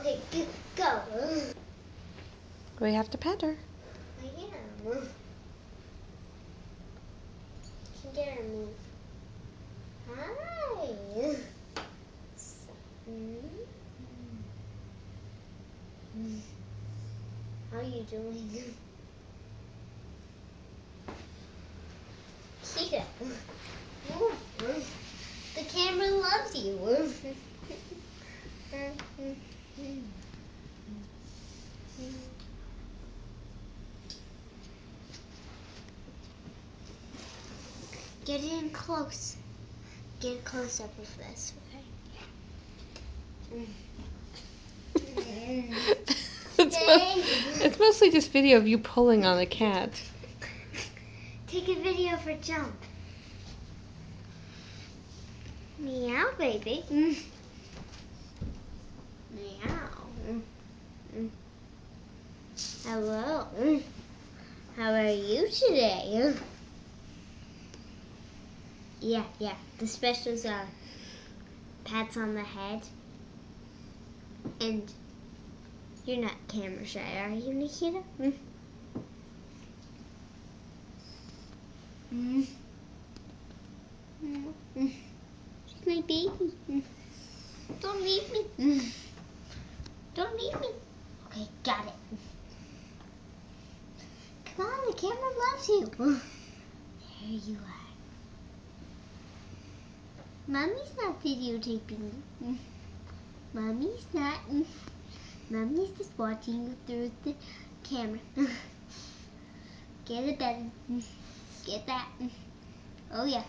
Okay, go. We have to pet her. I am. Can get her move. Hi. How are you doing? Kita. The camera loves you. Get in close. Get close up with this, okay? It's mostly just video of you pulling on a cat. Take a video for Jump. Meow, baby. Meow. Hello. How are you today? Yeah. The specials are pats on the head. And you're not camera shy, are you, Nikita? She's my baby. Don't leave me. Don't leave me. Okay, got it. Come on, the camera loves you. There you are. Mommy's not videotaping you. Mommy's not. Mommy's just watching you through the camera. Get it better. Get that. Oh yeah.